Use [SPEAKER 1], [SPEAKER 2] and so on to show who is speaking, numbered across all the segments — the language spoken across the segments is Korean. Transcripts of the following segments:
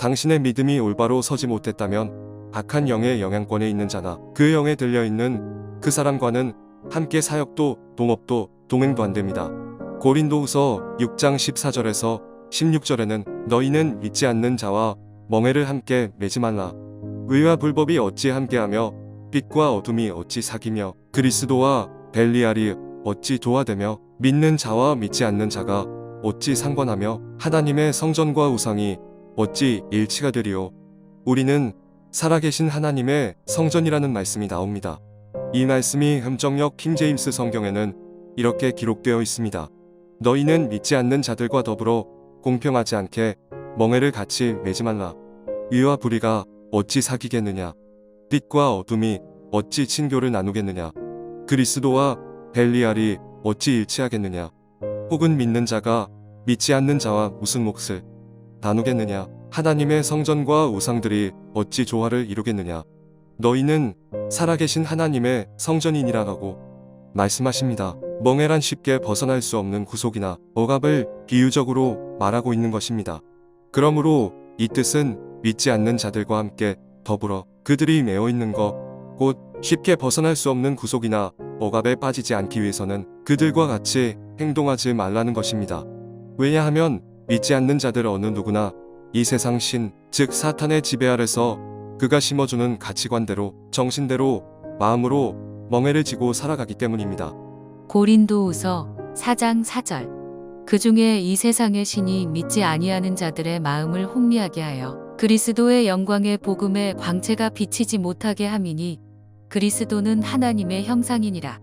[SPEAKER 1] 당신의 믿음이 올바로 서지 못했다면 악한 영의 영향권에 있는 자나 그 영에 들려있는 그 사람과는 함께 사역도 동업도 동행도 안 됩니다. 고린도후서 6장 14절에서 16절에는 너희는 믿지 않는 자와 멍에를 함께 매지 말라. 의와 불법이 어찌 함께하며 빛과 어둠이 어찌 사귀며 그리스도와 벨리알이 어찌 조화되며 믿는 자와 믿지 않는 자가 어찌 상관하며 하나님의 성전과 우상이 어찌 일치가 되리요. 우리는 살아계신 하나님의 성전이라는 말씀이 나옵니다. 이 말씀이 흠정역 킹제임스 성경에는 이렇게 기록되어 있습니다. 너희는 믿지 않는 자들과 더불어 공평하지 않게 멍에를 같이 매지 말라. 의와 불의가 어찌 사귀겠느냐. 빛과 어둠이 어찌 친교를 나누겠느냐. 그리스도와 벨리알이 어찌 일치하겠느냐. 혹은 믿는 자가 믿지 않는 자와 무슨 몫을 나누겠느냐. 하나님의 성전과 우상들이 어찌 조화를 이루겠느냐. 너희는 살아계신 하나님의 성전이니라 하고 말씀하십니다. 멍에란 쉽게 벗어날 수 없는 구속이나 억압을 비유적으로 말하고 있는 것입니다. 그러므로 이 뜻은 믿지 않는 자들과 함께 더불어 그들이 매어 있는 것, 곧 쉽게 벗어날 수 없는 구속이나 억압에 빠지지 않기 위해서는 그들과 같이 행동하지 말라는 것입니다. 왜냐하면 믿지 않는 자들 어느 누구나 이 세상 신, 즉 사탄의 지배 아래서 그가 심어주는 가치관대로, 정신대로, 마음으로 멍에를 지고 살아가기 때문입니다.
[SPEAKER 2] 고린도후서 4장 4절. 그 중에 이 세상의 신이 믿지 아니하는 자들의 마음을 혼미하게 하여 그리스도의 영광의 복음의 광채가 비치지 못하게 함이니 그리스도는 하나님의 형상이니라.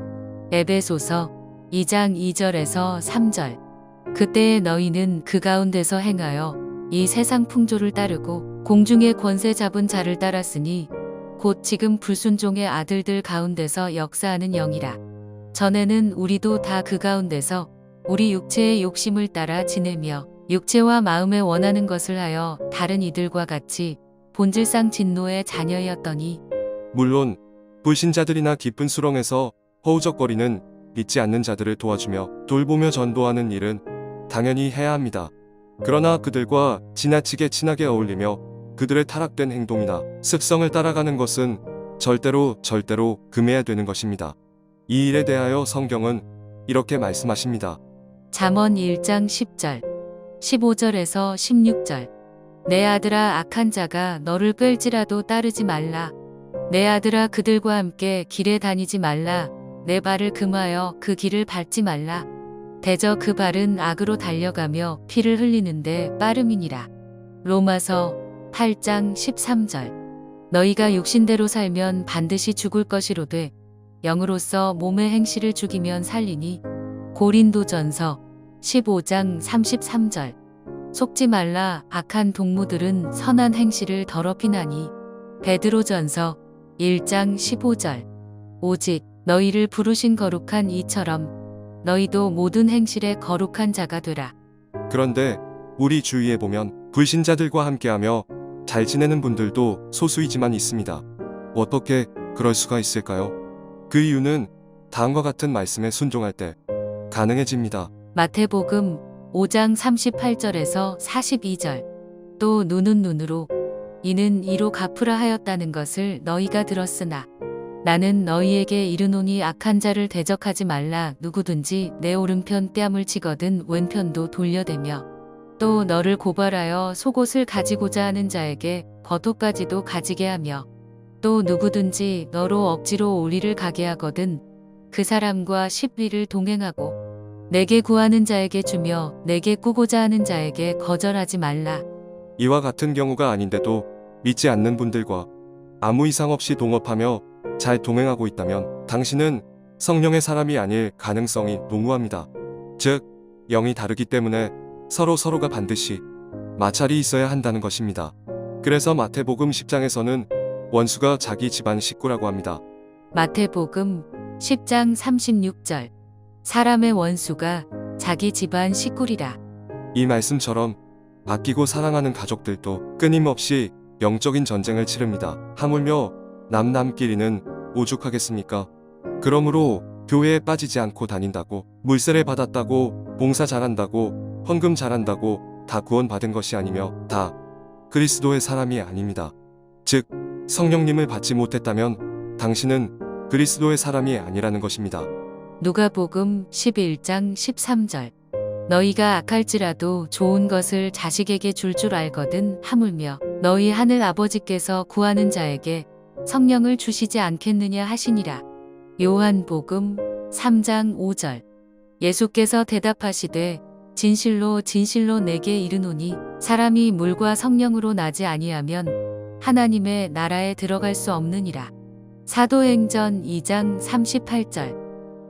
[SPEAKER 2] 에베소서 2장 2절에서 3절. 그때에 너희는 그 가운데서 행하여 이 세상 풍조를 따르고 공중의 권세 잡은 자를 따랐으니 곧 지금 불순종의 아들들 가운데서 역사하는 영이라. 전에는 우리도 다 그 가운데서 우리 육체의 욕심을 따라 지내며 육체와 마음에 원하는 것을 하여 다른 이들과 같이 본질상 진노의 자녀였더니
[SPEAKER 1] 물론 불신자들이나 깊은 수렁에서 허우적거리는 믿지 않는 자들을 도와주며 돌보며 전도하는 일은 당연히 해야 합니다. 그러나 그들과 지나치게 친하게 어울리며 그들의 타락된 행동이나 습성을 따라가는 것은 절대로 금해야 되는 것입니다. 이 일에 대하여 성경은 이렇게 말씀하십니다.
[SPEAKER 2] 잠언 1장 10절, 15절에서 16절. 내 아들아, 악한 자가 너를 끌지라도 따르지 말라. 내 아들아, 그들과 함께 길에 다니지 말라. 내 발을 금하여 그 길을 밟지 말라. 대저 그 발은 악으로 달려가며 피를 흘리는데 빠름이니라. 로마서 8장 13절. 너희가 육신대로 살면 반드시 죽을 것이로되 영으로서 몸의 행실을 죽이면 살리니. 고린도전서 15장 33절. 속지 말라. 악한 동무들은 선한 행실을 더럽히나니. 베드로전서 1장 15절. 오직 너희를 부르신 거룩한 이처럼 너희도 모든 행실에 거룩한 자가 되라.
[SPEAKER 1] 그런데 우리 주위에 보면 불신자들과 함께하며 잘 지내는 분들도 소수이지만 있습니다. 어떻게 그럴 수가 있을까요? 그 이유는 다음과 같은 말씀에 순종할 때 가능해집니다.
[SPEAKER 2] 마태복음 5장 38절에서 42절. 또 눈은 눈으로 이는 이로 갚으라 하였다는 것을 너희가 들었으나 나는 너희에게 이르노니 악한 자를 대적하지 말라. 누구든지 내 오른편 뺨을 치거든 왼편도 돌려대며 또 너를 고발하여 속옷을 가지고자 하는 자에게 겉옷까지도 가지게 하며 또 누구든지 너로 억지로 오리를 가게 하거든 그 사람과 십리를 동행하고 내게 구하는 자에게 주며 내게 꾸고자 하는 자에게 거절하지 말라.
[SPEAKER 1] 이와 같은 경우가 아닌데도 믿지 않는 분들과 아무 이상 없이 동업하며 잘 동행하고 있다면 당신은 성령의 사람이 아닐 가능성이 농후합니다. 즉, 영이 다르기 때문에 서로가 반드시 마찰이 있어야 한다는 것입니다. 그래서 마태복음 10장에서는 원수가 자기 집안 식구라고 합니다.
[SPEAKER 2] 마태복음 10장 36절. 사람의 원수가 자기 집안 식구리라.
[SPEAKER 1] 이 말씀처럼 아끼고 사랑하는 가족들도 끊임없이 영적인 전쟁을 치릅니다. 하물며 남끼리는 오죽하겠습니까? 그러므로 교회에 빠지지 않고 다닌다고, 물세례 받았다고, 봉사 잘한다고, 헌금 잘한다고 다 구원받은 것이 아니며 다 그리스도의 사람이 아닙니다. 즉, 성령님을 받지 못했다면 당신은 그리스도의 사람이 아니라는 것입니다.
[SPEAKER 2] 누가복음 11장 13절. 너희가 악할지라도 좋은 것을 자식에게 줄 알거든 하물며 너희 하늘 아버지께서 구하는 자에게 성령을 주시지 않겠느냐 하시니라. 요한복음 3장 5절. 예수께서 대답하시되 진실로 진실로 내게 이르노니 사람이 물과 성령으로 나지 아니하면 하나님의 나라에 들어갈 수 없느니라. 사도행전 2장 38절.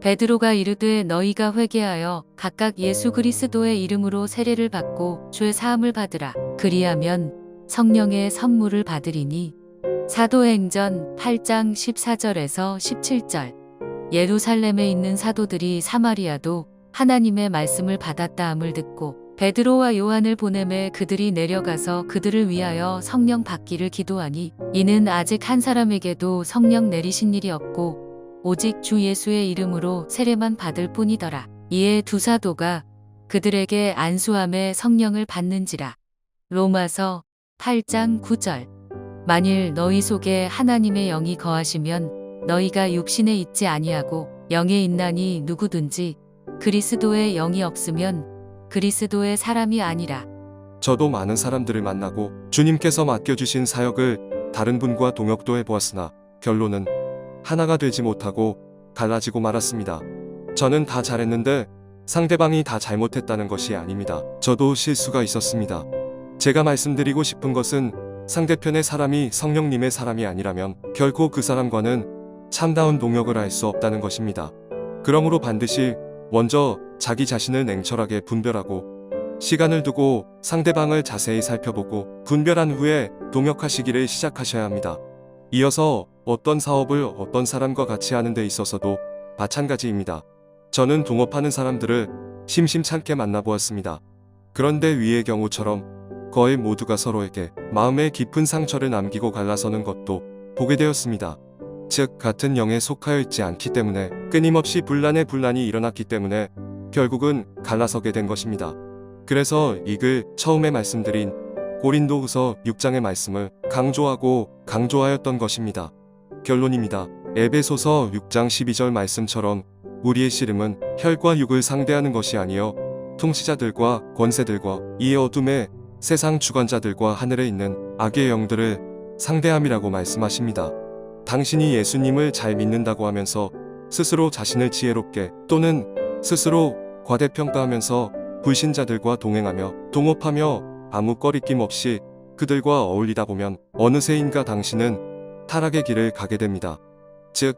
[SPEAKER 2] 베드로가 이르되 너희가 회개하여 각각 예수 그리스도의 이름으로 세례를 받고 죄 사함을 받으라. 그리하면 성령의 선물을 받으리니. 사도행전 8장 14절에서 17절. 예루살렘에 있는 사도들이 사마리아도 하나님의 말씀을 받았다함을 듣고 베드로와 요한을 보내매 그들이 내려가서 그들을 위하여 성령 받기를 기도하니 이는 아직 한 사람에게도 성령 내리신 일이 없고 오직 주 예수의 이름으로 세례만 받을 뿐이더라. 이에 두 사도가 그들에게 안수함에 성령을 받는지라. 로마서 8장 9절. 만일 너희 속에 하나님의 영이 거하시면 너희가 육신에 있지 아니하고 영에 있나니 누구든지 그리스도의 영이 없으면 그리스도의 사람이 아니라.
[SPEAKER 1] 저도 많은 사람들을 만나고 주님께서 맡겨주신 사역을 다른 분과 동역도 해보았으나 결론은 하나가 되지 못하고 갈라지고 말았습니다. 저는 다 잘했는데 상대방이 다 잘못했다는 것이 아닙니다. 저도 실수가 있었습니다. 제가 말씀드리고 싶은 것은 상대편의 사람이 성령님의 사람이 아니라면 결코 그 사람과는 참다운 동역을 할 수 없다는 것입니다. 그러므로 반드시 먼저 자기 자신을 냉철하게 분별하고 시간을 두고 상대방을 자세히 살펴보고 분별한 후에 동역하시기를 시작하셔야 합니다. 이어서 어떤 사업을 어떤 사람과 같이 하는 데 있어서도 마찬가지입니다. 저는 동업하는 사람들을 심심찮게 만나보았습니다. 그런데 위의 경우처럼 거의 모두가 서로에게 마음에 깊은 상처를 남기고 갈라서는 것도 보게 되었습니다. 즉 같은 영에 속하여 있지 않기 때문에 끊임없이 분란이 일어났기 때문에 결국은 갈라서게 된 것입니다. 그래서 이 글 처음에 말씀드린 고린도후서 6장의 말씀을 강조하였던 것입니다. 결론입니다. 에베소서 6장 12절 말씀처럼 우리의 씨름은 혈과 육을 상대하는 것이 아니요 통치자들과 권세들과 이 어둠의 세상 주관자들과 하늘에 있는 악의 영들을 상대함이라고 말씀하십니다. 당신이 예수님을 잘 믿는다고 하면서 스스로 자신을 지혜롭게 또는 스스로 과대평가하면서 불신자들과 동업하며 아무 꺼리낌 없이 그들과 어울리다 보면 어느새인가 당신은 타락의 길을 가게 됩니다. 즉,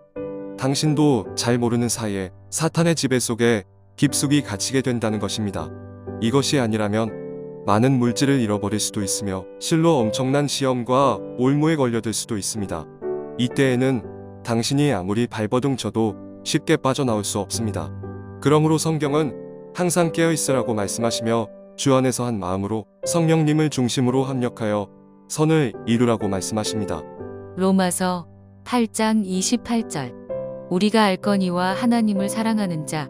[SPEAKER 1] 당신도 잘 모르는 사이에 사탄의 지배 속에 깊숙이 갇히게 된다는 것입니다. 이것이 아니라면 많은 물질을 잃어버릴 수도 있으며 실로 엄청난 시험과 올무에 걸려들 수도 있습니다. 이때에는 당신이 아무리 발버둥 쳐도 쉽게 빠져나올 수 없습니다. 그러므로 성경은 항상 깨어있으라고 말씀하시며 주 안에서 한 마음으로 성령님을 중심으로 합력하여 선을 이루라고 말씀하십니다.
[SPEAKER 2] 로마서 8장 28절. 우리가 알거니와 하나님을 사랑하는 자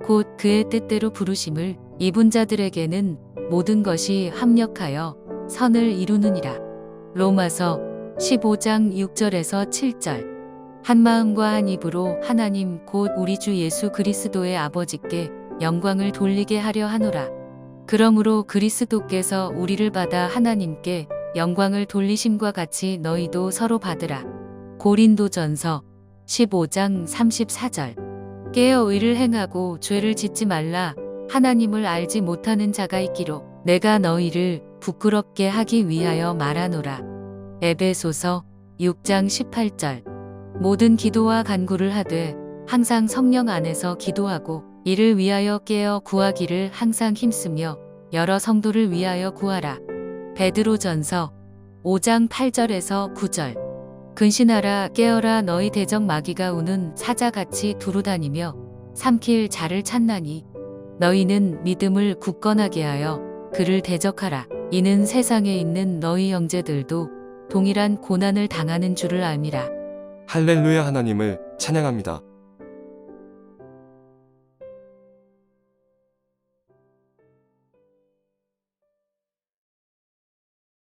[SPEAKER 2] 곧 그의 뜻대로 부르심을 입은 자들에게는 모든 것이 합력하여 선을 이루느니라. 로마서 15장 6절에서 7절. 한 마음과 한 입으로 하나님 곧 우리 주 예수 그리스도의 아버지께 영광을 돌리게 하려 하노라. 그러므로 그리스도께서 우리를 받아 하나님께 영광을 돌리심과 같이 너희도 서로 받으라. 고린도전서 15장 34절. 깨어 의를 행하고 죄를 짓지 말라. 하나님을 알지 못하는 자가 있기로 내가 너희를 부끄럽게 하기 위하여 말하노라. 에베소서 6장 18절. 모든 기도와 간구를 하되 항상 성령 안에서 기도하고 이를 위하여 깨어 구하기를 항상 힘쓰며 여러 성도를 위하여 구하라. 베드로전서 5장 8절에서 9절. 근신하라 깨어라 너희 대적 마귀가 우는 사자같이 두루다니며 삼킬 자를 찾나니 너희는 믿음을 굳건하게 하여 그를 대적하라. 이는 세상에 있는 너희 형제들도 동일한 고난을 당하는 줄을 알미라.
[SPEAKER 1] 할렐루야. 하나님을 찬양합니다.